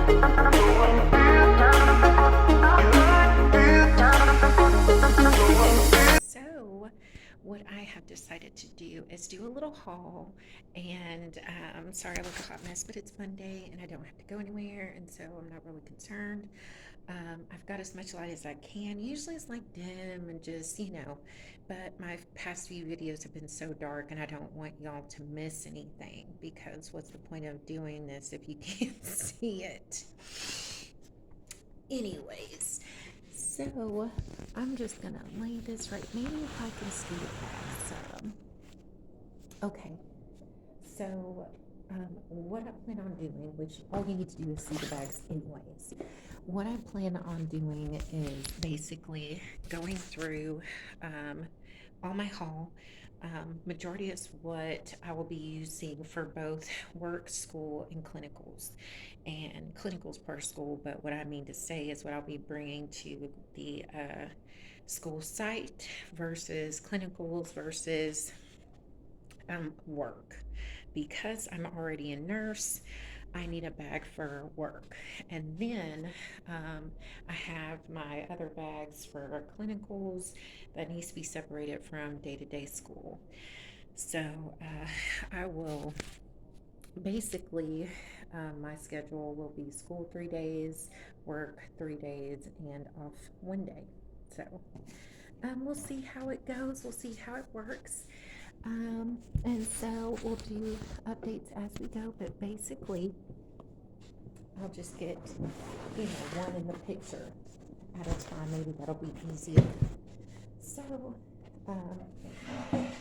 So what I have decided to do is do a little haul, and sorry I look a hot mess, but it's Monday and I don't have to go anywhere, and so I'm not really concerned. I've got as much light as I can. Usually it's like dim and just, but my past few videos have been so dark and I don't want y'all to miss anything, because what's the point of doing this if you can't see it? Anyways, so I'm just gonna lay this right. Maybe if I can scoot it back some. Okay, so what I plan on doing, which all you need to do is see the bags anyways. What I plan on doing is basically going through all my haul. Majority is what I will be using for both work, school, and clinicals. And clinicals per school, but what I mean to say is what I'll be bringing to the school site versus clinicals versus work. Because I'm already a nurse, I need a bag for work. And then I have my other bags for clinicals that needs to be separated from day-to-day school. So I will basically, my schedule will be school 3 days, work 3 days, and off 1 day. So we'll see how it goes. We'll see how it works. And so we'll do updates as we go, but basically I'll just get, one in the picture at a time. Maybe that'll be easier. So, and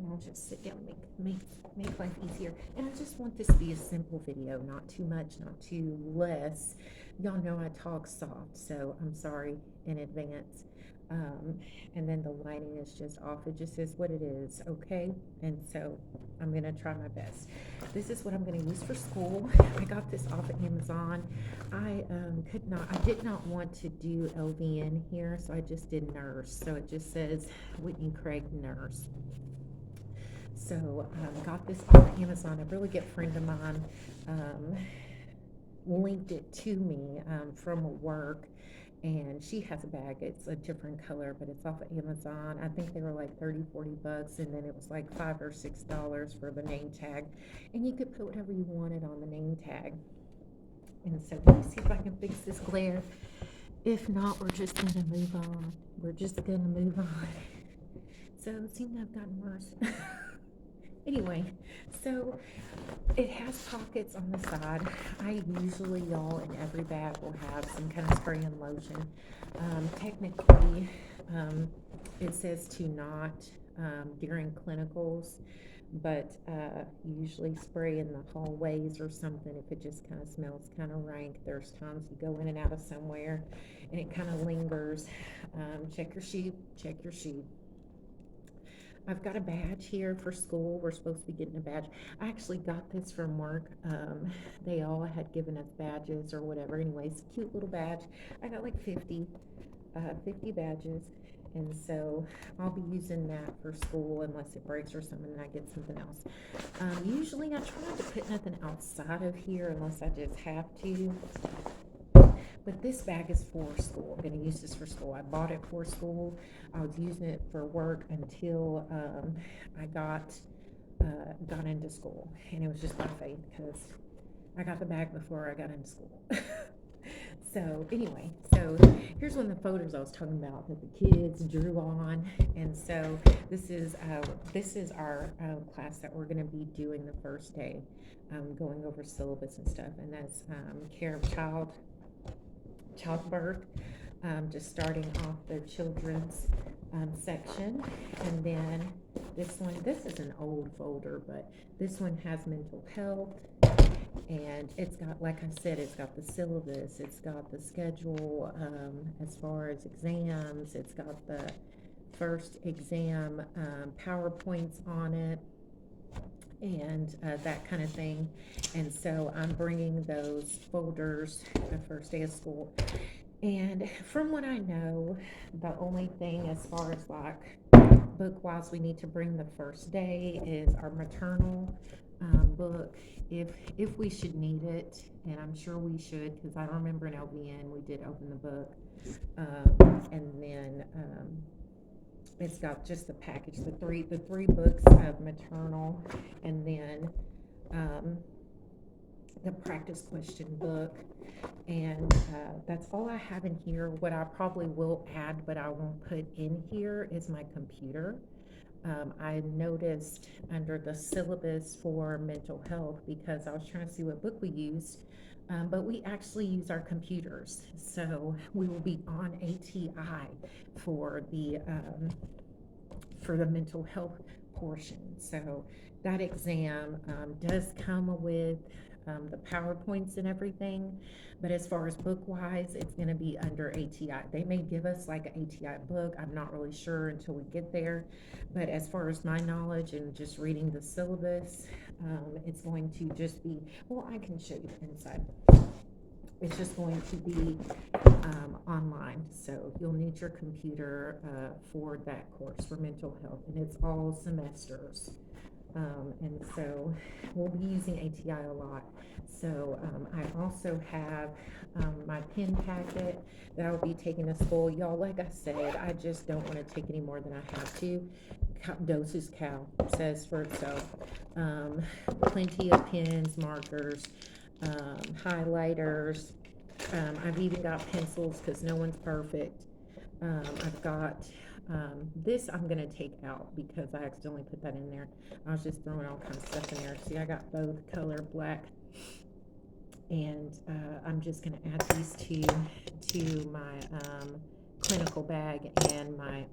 I'll just sit down and make life easier. And I just want this to be a simple video, not too much, not too less. Y'all know I talk soft, so I'm sorry in advance. And then the lighting is just off. It just is what it is, okay? And so I'm gonna try my best. This is what I'm gonna use for school. I got this off of Amazon. I did not want to do LVN here, so I just did nurse. So it just says Whitney Craig nurse. So got this off of Amazon. A really good friend of mine linked it to me from work. And she has a bag. It's a different color, but it's off of Amazon. I think they were like 30-40 bucks, and then it was like $5 or $6 for the name tag, and you could put whatever you wanted on the name tag. And so let me see if I can fix this glare. If not, we're just gonna move on. So it seems I've gotten worse. Anyway, so it has pockets on the side. I usually, y'all, in every bag will have some kind of spray and lotion. Technically, it says to not during clinicals, but usually spray in the hallways or something if it just kind of smells kind of rank. There's times you go in and out of somewhere and it kind of lingers. Check your sheet. I've got a badge here for school. We're supposed to be getting a badge. I actually got this from work. They all had given us badges or whatever. Anyways, cute little badge. I got like 50 badges. And so I'll be using that for school unless it breaks or something and I get something else. Usually I try not to put nothing outside of here unless I just have to. But this bag is for school. I'm going to use this for school. I bought it for school. I was using it for work until I got into school. And it was just by faith because I got the bag before I got into school. So anyway, so here's one of the photos I was talking about that the kids drew on. And so this is our class that we're going to be doing the first day, going over syllabus and stuff. And that's care of childbirth, just starting off the children's section. And then this is an old folder, but this one has mental health, and it's got, like I said, it's got the syllabus, it's got the schedule as far as exams, it's got the first exam PowerPoints on it, and that kind of thing. And so I'm bringing those folders the first day of school. And from what I know, the only thing as far as like book wise we need to bring the first day is our maternal book if we should need it, and I'm sure we should, because I remember in LVN we did open the book, and then it's got just the package, the three books of maternal, and then the practice question book, and that's all I have in here. What I probably will add, but I won't put in here, is my computer. I noticed under the syllabus for mental health, because I was trying to see what book we used, but we actually use our computers. So we will be on ATI for the mental health portion. So that exam does come with the PowerPoints and everything, but as far as book wise, it's going to be under ATI. They may give us like an ATI book. I'm not really sure until we get there, but as far as my knowledge and just reading the syllabus, it's going to just be, well, I can show you the inside. It's just going to be online, so you'll need your computer for that course for mental health, and it's all semesters. And so we'll be using ATI a lot. So I also have my pen packet that I'll be taking to school. Y'all, like I said, I just don't want to take any more than I have to. Doses Cal says for itself. Plenty of pens, markers, highlighters. I've even got pencils because no one's perfect. I've got this I'm going to take out because I accidentally put that in there. I was just throwing all kinds of stuff in there. See, I got both color black, and I'm just going to add these to my clinical bag and my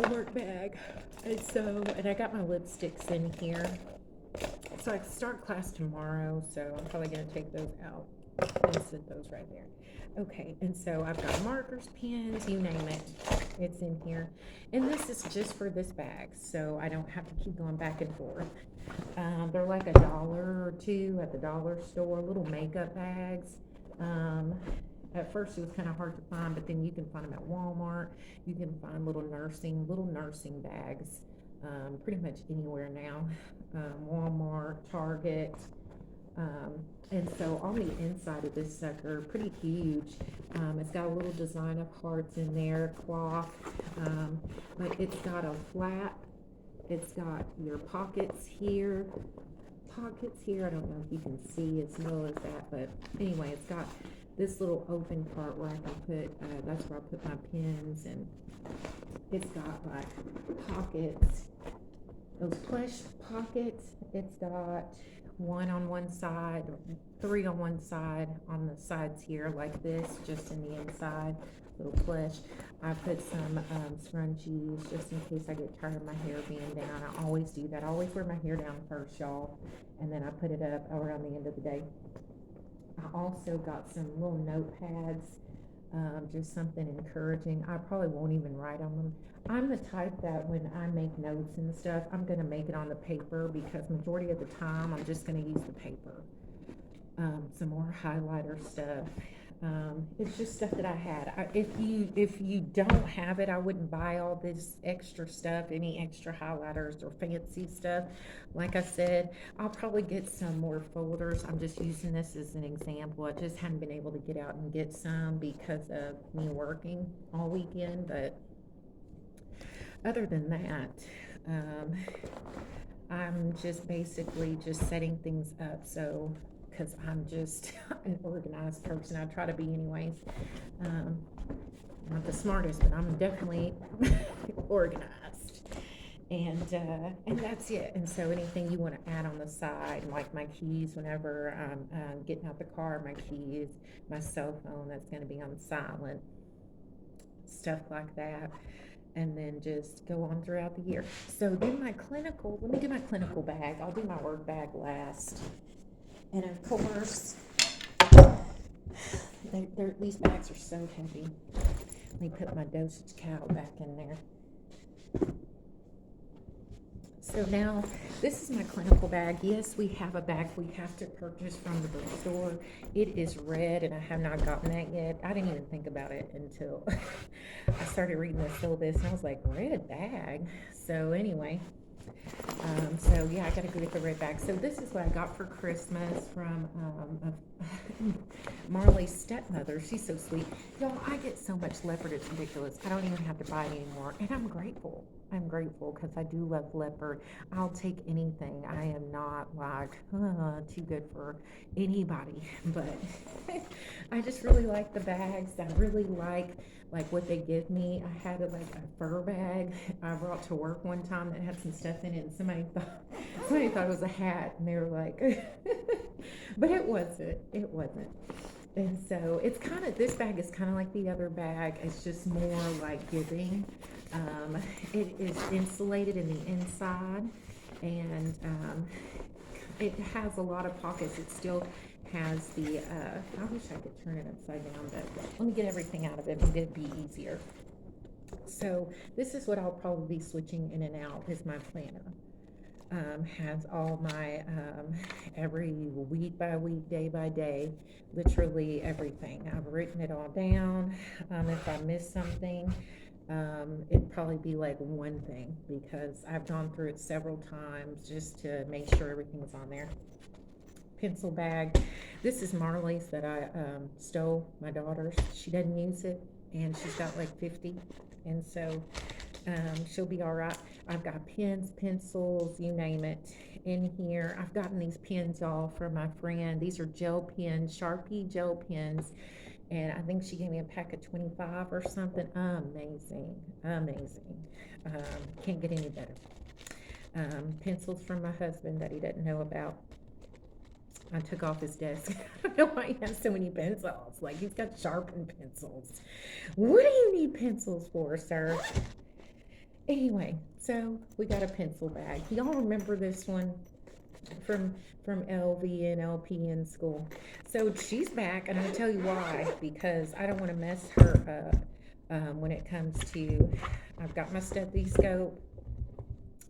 work bag. And I got my lipsticks in here. So I start class tomorrow, so I'm probably going to take those out and sit those right there. Okay, and so I've got markers, pens, you name it, it's in here. And this is just for this bag, so I don't have to keep going back and forth. They're like $1 or $2 at the dollar store, little makeup bags. At first it was kind of hard to find, but then you can find them at Walmart. You can find little nursing bags, pretty much anywhere now. Walmart, Target. And so on the inside of this sucker, pretty huge. It's got a little design of hearts in there, cloth, but it's got a flap. It's got your pockets here. I don't know if you can see as well as that, but anyway, it's got this little open part where I can put, that's where I put my pens, and it's got like pockets, those plush pockets. It's got one on one side, three on one side, on the sides here like this, just in the inside, little plush. I put some scrunchies just in case I get tired of my hair being down. I always do that. I always wear my hair down first, y'all, and then I put it up around the end of the day. I also got some little notepads, just something encouraging. I probably won't even write on them. I'm the type that when I make notes and stuff, I'm going to make it on the paper, because majority of the time I'm just going to use the paper. Some more highlighter stuff. It's just stuff that I had. If you don't have it, I wouldn't buy all this extra stuff, any extra highlighters or fancy stuff. Like I said, I'll probably get some more folders. I'm just using this as an example. I just hadn't been able to get out and get some because of me working all weekend, but other than that, I'm just basically just setting things up, so because I'm just an organized person. I try to be anyways. Not the smartest, but I'm definitely organized. And that's it. And so anything you want to add on the side, like my keys, whenever I'm getting out the car, my keys, my cell phone, that's going to be on silent, stuff like that. And then just go on throughout the year. So then let me do my clinical bag. I'll do my work bag last. And of course, these bags are so heavy. Let me put my dosage cow back in there. So now, this is my clinical bag. Yes, we have a bag we have to purchase from the bookstore. It is red, and I have not gotten that yet. I didn't even think about it until I started reading the syllabus, and I was like, red bag? So anyway, So yeah, I gotta go get the red bag. So this is what I got for Christmas from Marley's stepmother. She's so sweet. Y'all, I get so much leopard, it's ridiculous. I don't even have to buy it anymore. And I'm grateful. I'm grateful because I do love leopard. I'll take anything. I am not like too good for anybody, but I just really like the bags. I really like what they give me. I had like a fur bag I brought to work one time that had some stuff in it, and somebody thought it was a hat, and they were like, but it wasn't. It wasn't. And so it's kind of, this bag is kind of like the other bag. It's just more like giving. It is insulated in the inside, and it has a lot of pockets. It still has the, I wish I could turn it upside down, but let me get everything out of it, maybe it'd be easier. So this is what I'll probably be switching in and out is my planner. Has all my every week by week, day by day, literally everything. I've written it all down. If I miss something, it'd probably be like one thing because I've gone through it several times just to make sure everything's on there. Pencil bag. This is Marley's that I stole, my daughter's. She doesn't use it, and she's got like 50, and so she'll be all right. I've got pens, pencils, you name it in here. I've gotten these pens, y'all, from my friend. These are gel pens, Sharpie gel pens, and I think she gave me a pack of 25 or something. Amazing, amazing. Can't get any better. Pencils from my husband that he doesn't know about. I took off his desk. I don't know why he has so many pencils. Like, he's got sharpened pencils. What do you need pencils for, sir? Anyway, so we got a pencil bag. Y'all remember this one from LV and LP in school? So she's back, and I'll tell you why. Because I don't want to mess her up when it comes to. I've got my stethoscope.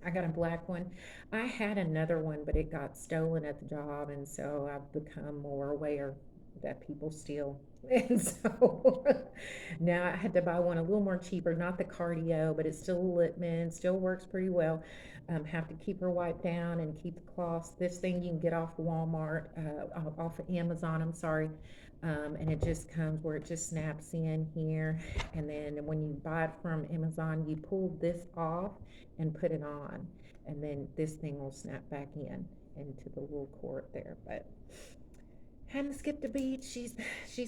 I got a black one. I had another one, but it got stolen at the job, and so I've become more aware that people steal. And so now I had to buy one a little more cheaper, not the cardio, but it's still a Littman, still works pretty well. Have to keep her wiped down and keep the cloths. This thing you can get off Walmart, off of Amazon, I'm sorry. And it just comes where it just snaps in here. And then when you buy it from Amazon, you pull this off and put it on, and then this thing will snap back in into the little cord there. But hadn't skipped a beat. She's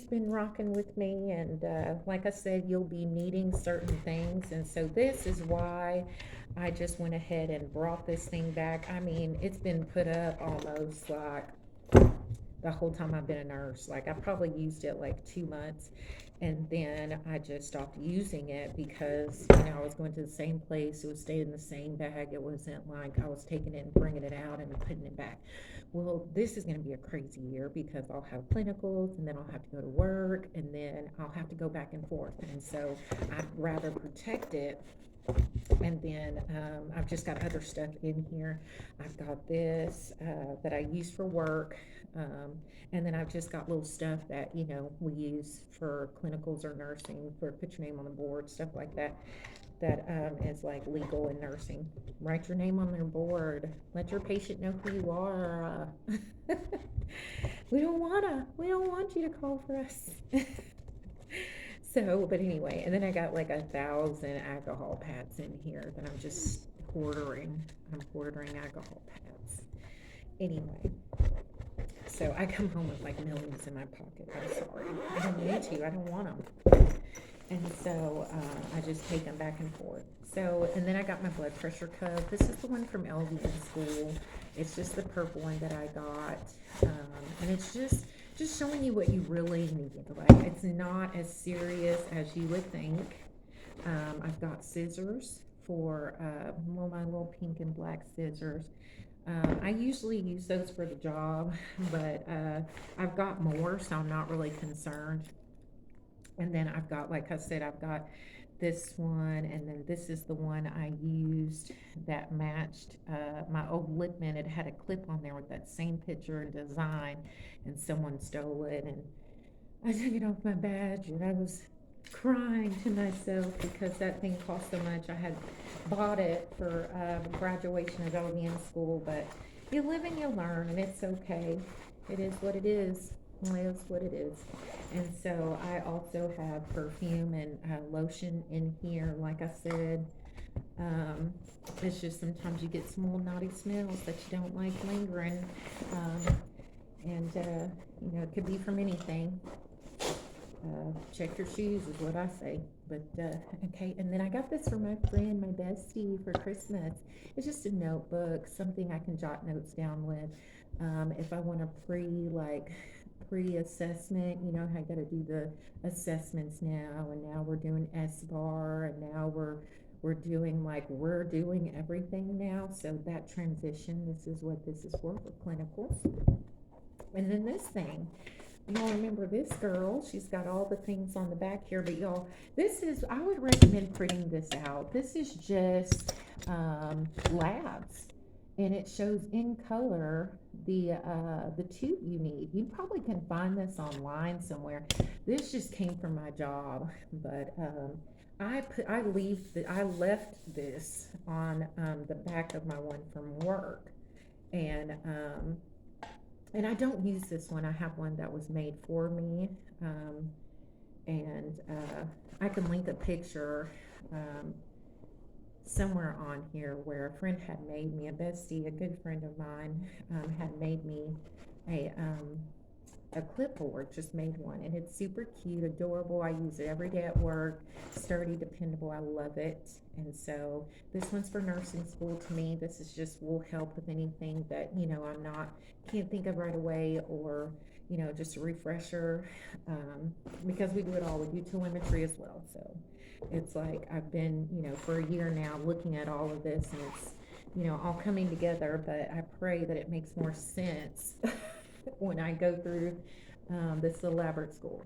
been rocking with me, and like I said, you'll be needing certain things, and so this is why I just went ahead and brought this thing back. I mean, it's been put up almost like the whole time I've been a nurse. Like, I probably used it like 2 months, and then I just stopped using it because, I was going to the same place. It was staying in the same bag. It wasn't like I was taking it and bringing it out and putting it back. Well, this is going to be a crazy year because I'll have clinicals, and then I'll have to go to work, and then I'll have to go back and forth. And so I'd rather protect it. And then I've just got other stuff in here. I've got this that I use for work. And then I've just got little stuff that, we use for clinicals or nursing, for put your name on the board, stuff like that, that is like legal in nursing. Write your name on their board. Let your patient know who you are. We don't want you to call for us. So, but anyway, and then I got like 1,000 alcohol pads in here that I'm just hoarding. I'm hoarding alcohol pads. Anyway, so I come home with like millions in my pocket. I'm sorry. I don't need to. I don't want them. And so I just take them back and forth. So, and then I got my blood pressure cuff. This is the one from LV in school. It's just the purple one that I got. And it's just showing you what you really need. Like, it's not as serious as you would think. I've got scissors for, my little pink and black scissors. I usually use those for the job, but I've got more, so I'm not really concerned. And then I've got, like I said, I've got this one, and then this is the one I used that matched my old Littman. It had a clip on there with that same picture and design, and someone stole it, and I took it off my badge, and I was crying to myself because that thing cost so much. I had bought it for graduation of LVN school, but you live and you learn, and it's okay. It is what it is. It is what it is. And so I also have perfume and lotion in here. Like I said, um, it's just sometimes you get some little naughty smells that you don't like lingering. And you know, it could be from anything. Check your shoes is what I say. But okay, and then I got this for my friend, my bestie, for Christmas. It's just a notebook, something I can jot notes down with. If I want to pre-assessment, you know how I got to do the assessments now, and now we're doing S-bar, and now we're doing everything now. So that transition, this is what this is for clinicals. And then this thing, y'all remember this girl, she's got all the things on the back here, but y'all, I would recommend printing this out. This is just labs, and it shows in color the tube you need. You probably can find this online somewhere. This just came from my job, but I left this on the back of my one from work, and I don't use this one. I have one that was made for me, and I can link a picture somewhere on here where a friend had made me, a bestie, a good friend of mine, had made me a clipboard, just made one, and it's super cute, adorable. I use it every day at work. Sturdy, dependable. I love it. And so this one's for nursing school. To me, this is just will help with anything that can't think of right away, or just a refresher, because we do it all. We do telemetry as well. So it's like I've been for a year now looking at all of this, and it's all coming together. But I pray that it makes more sense when I go through this elaborate school.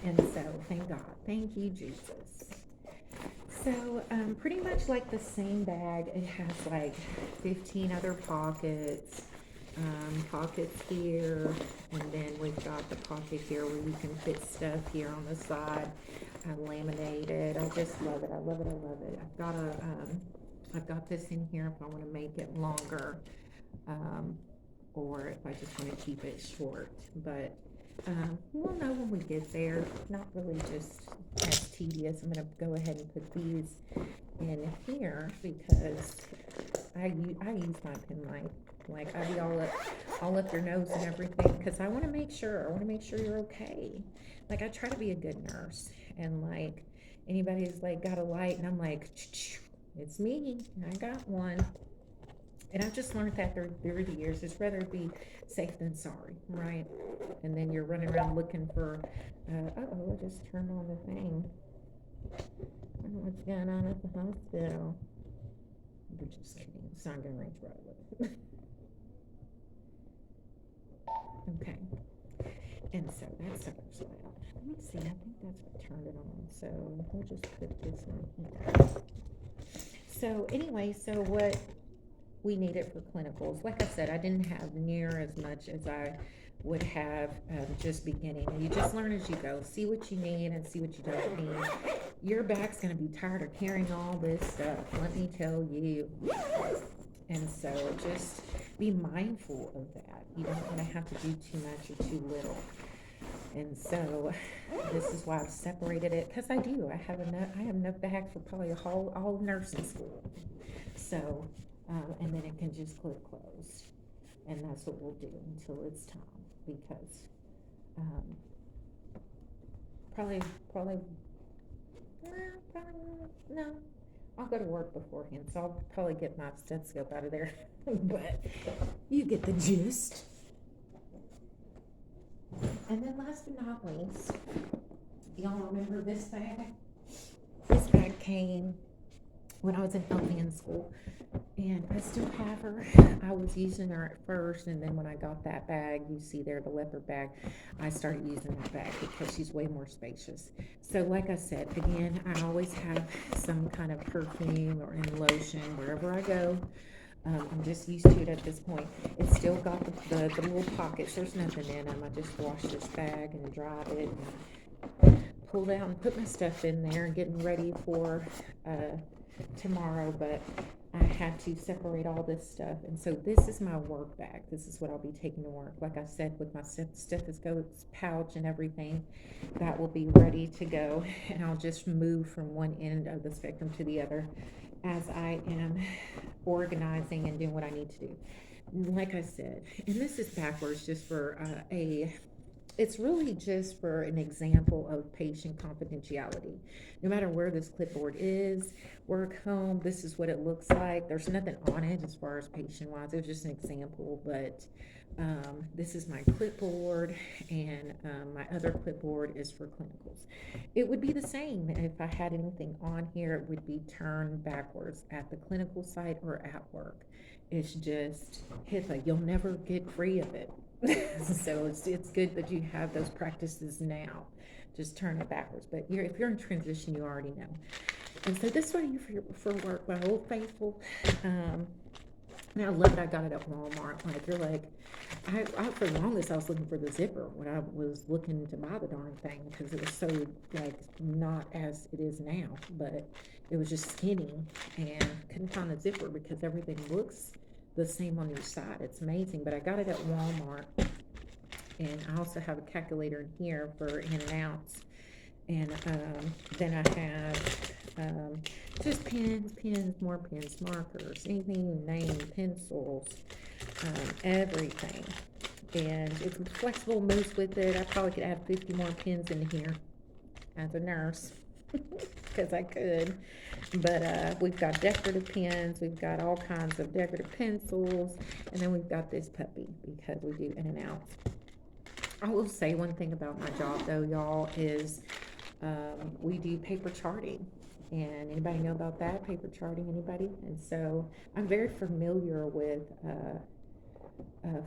And so thank God, thank you Jesus. So pretty much like the same bag, it has like 15 other pockets, pockets here, and then we've got the pocket here where you can fit stuff here on the side. I laminated. I just love it. I love it. I love it. I've got this in here if I want to make it longer, or if I just want to keep it short. But we'll know when we get there. Not really just as tedious. I'm going to go ahead and put these in here because I use my pen like I be all up your nose and everything, because I want to make sure you're okay. Like, I try to be a good nurse, and like anybody's like got a light and I'm like, it's me, I got one. And I've just learned that through the years. It's rather be safe than sorry, right? And then you're running around looking for, I just turned on the thing. I don't know what's going on at the hospital. You're just kidding. It's not going to reach right with it. Okay. And so that's our slide. Let me see. I think that's what turned it on. So we'll just put this in here. So anyway, so what we need it for clinicals. Like I said, I didn't have near as much as I would have just beginning. You just learn as you go. See what you need and see what you don't need. Your back's going to be tired of carrying all this stuff, let me tell you. And so just be mindful of that. You don't want to have to do too much or too little. And so this is why I've separated it, because I have enough bags for probably all nursing school. So and then it can just clip closed, and that's what we'll do until it's time, because no, I'll go to work beforehand, so I'll probably get my stethoscope out of there. But you get the gist. And then last but not least, y'all remember this bag? This bag came when I was in LVN school, and I still have her. I was using her at first, and then when I got that bag, you see there, the leopard bag, I started using that bag because she's way more spacious. So like I said, again, I always have some kind of perfume or in lotion wherever I go. I'm just used to it at this point. It's still got the little pockets. There's nothing in them. I just wash this bag and dry it and pulled out and put my stuff in there, getting ready for tomorrow, but I had to separate all this stuff. And so this is my work bag. This is what I'll be taking to work. Like I said, with my stethoscope pouch and everything, that will be ready to go. And I'll just move from one end of the spectrum to the other as I am organizing and doing what I need to do. Like I said, and this is backwards just for it's really just for an example of patient confidentiality. No matter where this clipboard is, work, home, this is what it looks like. There's nothing on it as far as patient wise. It was just an example, but this is my clipboard, and my other clipboard is for clinicals. It would be the same if I had anything on here. It would be turned backwards at the clinical site or at work. It's just HIPAA. You'll never get free of it. So it's good that you have those practices now. Just turn it backwards. But if you're in transition, you already know. And so this is what I do for work, my Old Faithful. And I love that I got it at Walmart. Like, you're like, I for the longest I was looking for the zipper when I was looking to buy the darn thing, because it was so like not as it is now, but it was just skinny, and couldn't find the zipper because everything looks the same on each side. It's amazing. But I got it at Walmart, and I also have a calculator in here for in and outs. And then I have just pens, more pens, markers, anything you name, pencils, everything. And it's flexible, moves with it. I probably could add 50 more pens in here as a nurse, because I could. But we've got decorative pens, we've got all kinds of decorative pencils, and then we've got this puppy because we do in and out. I will say one thing about my job though, y'all, is we do paper charting. And anybody know about that? Paper charting, anybody? And so I'm very familiar with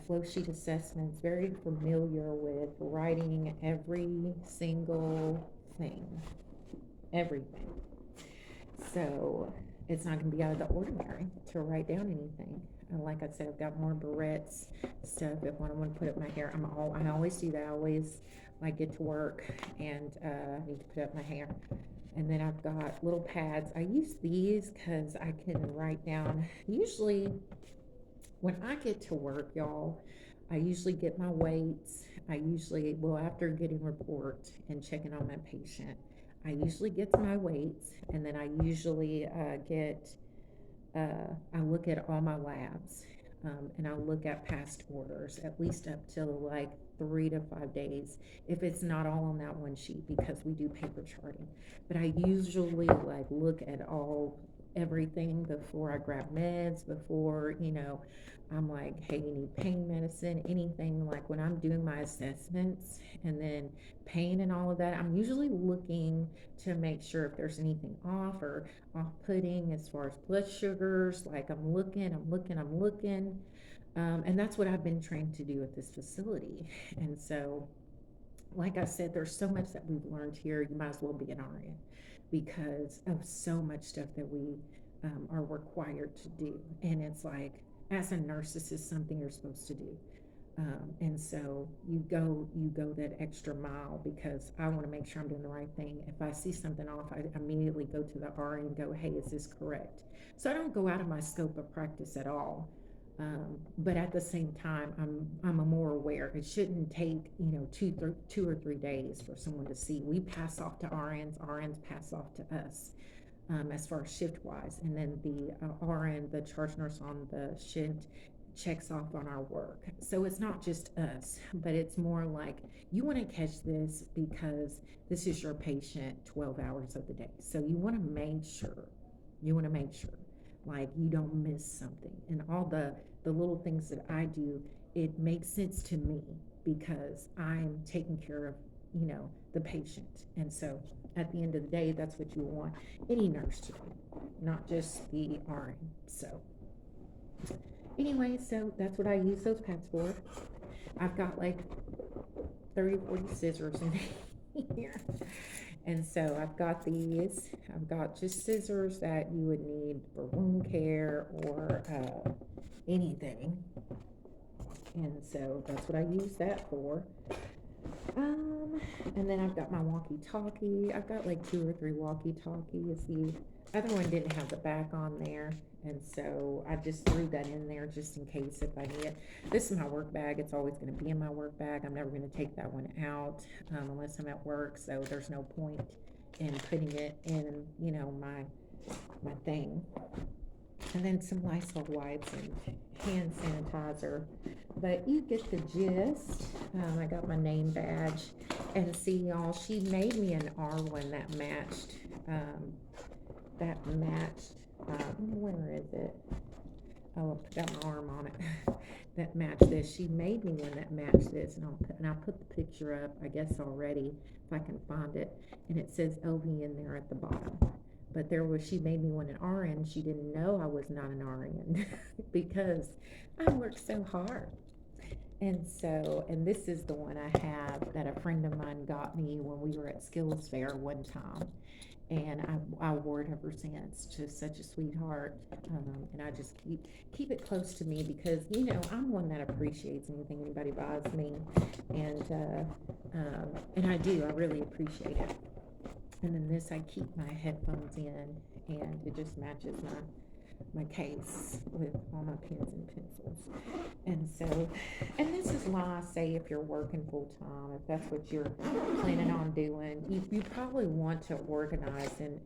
flow sheet assessments, very familiar with writing every single thing, everything. So it's not going to be out of the ordinary to write down anything. And like I said, I've got more barrettes stuff. If I want to put up my hair, I always do that. I always like get to work and need to put up my hair. And then I've got little pads. I use these because I can write down. Usually when I get to work, y'all, I usually get my weights. After getting report and checking on my patient, I usually get to my weights, and then I usually I look at all my labs, and I look at past orders, at least up till like 3 to 5 days, if it's not all on that one sheet, because we do paper charting. But I usually like look at everything before I grab meds, before, I'm like, hey, you need pain medicine, anything. Like when I'm doing my assessments and then pain and all of that, I'm usually looking to make sure if there's anything off or off-putting as far as blood sugars. Like I'm looking. And that's what I've been trained to do at this facility. And so, like I said, there's so much that we've learned here. You might as well be an RN because of so much stuff that we are required to do. And it's like, as a nurse, this is something you're supposed to do. And so you go that extra mile because I want to make sure I'm doing the right thing. If I see something off, I immediately go to the RN and go, hey, is this correct? So I don't go out of my scope of practice at all. But at the same time, I'm more aware. It shouldn't take 2 or 3 days for someone to see. We pass off to RNs pass off to us, as far as shift wise, and then the RN, the charge nurse on the shift, checks off on our work. So it's not just us, but it's more like you want to catch this because this is your patient 12 hours of the day. So you want to make sure like you don't miss something. And all the little things that I do, it makes sense to me because I'm taking care of the patient. And so at the end of the day, that's what you want any nurse to do, not just the RN. So anyway, so that's what I use those pads for. I've got like 30, 40 scissors in here. And so I've got these. I've got just scissors that you would need for wound care or anything. And so that's what I use that for. And then I've got my walkie-talkie. I've got like 2 or 3 walkie-talkies. The other one didn't have the back on there, and so I just threw that in there just in case if I need it. This is my work bag. It's always going to be in my work bag. I'm never going to take that one out unless I'm at work, so there's no point in putting it in, my thing. And then some Lysol wipes and hand sanitizer. But you get the gist. I got my name badge. And see, y'all, she made me an R1 that matched, where is it? Oh, I got my arm on it. That matched this. She made me one that matched this. And I'll put the picture up, I guess, already, if I can find it. And it says LV in there at the bottom. But she made me one an RN. She didn't know I was not an RN because I work so hard. And this is the one I have that a friend of mine got me when we were at Skills Fair one time. And I wore it ever since. Just such a sweetheart. And I just keep it close to me because, I'm one that appreciates anything anybody buys me. And I do. I really appreciate it. And then this, I keep my headphones in, and it just matches my case with all my pens and pencils. And this is why I say if you're working full time, if that's what you're planning on doing, you probably want to organize and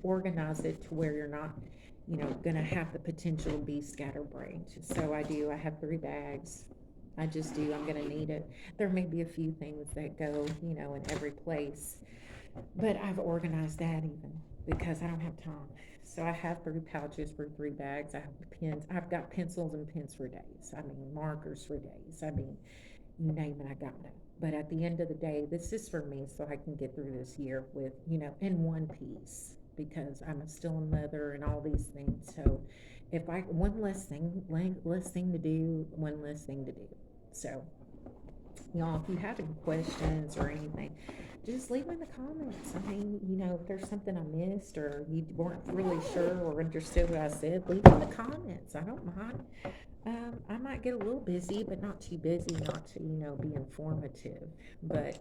organize it to where you're not, going to have the potential to be scatterbrained. So I have 3 bags. I just do. I'm going to need it. There may be a few things that go, in every place. But I've organized that even because I don't have time. So I have 3 pouches for 3 bags. I have pens. I've got pencils and pens for days. Markers for days. You name it, I got it. But at the end of the day, this is for me so I can get through this year with, in one piece because I'm still a mother and all these things. So one less thing to do. So, y'all, if you have any questions or anything, just leave them in the comments. If there's something I missed or you weren't really sure or understood what I said, leave it in the comments. I don't mind. I might get a little busy, but not too busy not to, be informative. But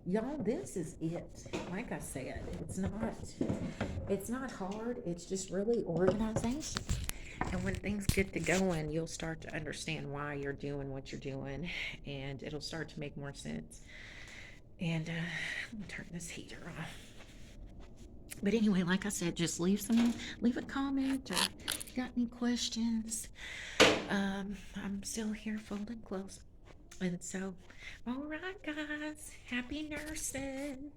y'all, this is it. Like I said, it's not hard. It's just really organization. And when things get to going, you'll start to understand why you're doing what you're doing, and it'll start to make more sense. And let me turn this heater off. But anyway, like I said, just leave a comment or if you got any questions. I'm still here folding clothes. And so, all right, guys, happy nursing.